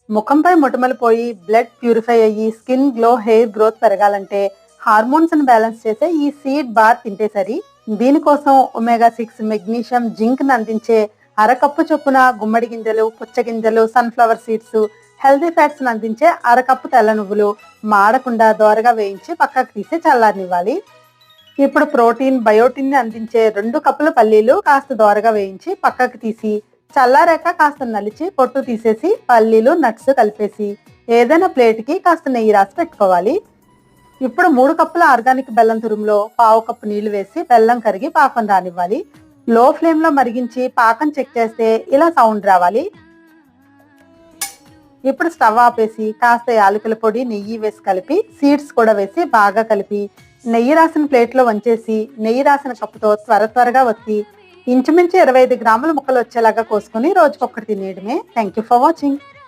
ముఖంపై మొటిమలు పోయి బ్లడ్ ప్యూరిఫై అయ్యి స్కిన్ గ్లో, హెయిర్ గ్రోత్ పెరగాలంటే హార్మోన్స్ ని బ్యాలెన్స్ చేసే ఈ సీడ్ బార్ తింటే సరి. దీనికోసం ఒమేగా 6, మెగ్నీషియం, జింక్ ని అందించే అరకప్పు చొప్పున గుమ్మడి గింజలు, పుచ్చగింజలు, సన్ఫ్లవర్ సీడ్స్, హెల్దీ ఫ్యాట్స్ ని అందించే అరకప్పు తెల్ల నువ్వులు మాడకుండా దోరగా వేయించి పక్కకు తీసి చల్లారనివ్వాలి. ఇప్పుడు ప్రోటీన్, బయోటిన్ ని అందించే 2 కప్పుల పల్లీలు కాస్త దోరగా వేయించి పక్కకు తీసి చల్లారాక కాస్త నలిచి పొట్టు తీసేసి పల్లీలు, నట్స్ కలిపేసి ఏదైనా ప్లేట్ కి కాస్త నెయ్యి రాసి పెట్టుకోవాలి. ఇప్పుడు 3 కప్పుల ఆర్గానిక్ బెల్లం తురుములో 1/2 కప్పు నీళ్లు వేసి బెల్లం కరిగి పాకం రానివ్వాలి. లో ఫ్లేమ్ లో మరిగించి పాకం చెక్ చేస్తే ఇలా సౌండ్ రావాలి. ఇప్పుడు స్టవ్ ఆపేసి కాస్త యాలకుల పొడి, నెయ్యి వేసి కలిపి సీడ్స్ కూడా వేసి బాగా కలిపి నెయ్యి రాసిన ప్లేట్ లో వంచేసి నెయ్యి రాసిన కప్పుతో త్వరగా వత్తి ఇంచుమించు 25 గ్రాముల ముక్కలు వచ్చేలాగా కోసుకుని రోజుకొకటి తినేయడమే. Thank you for watching.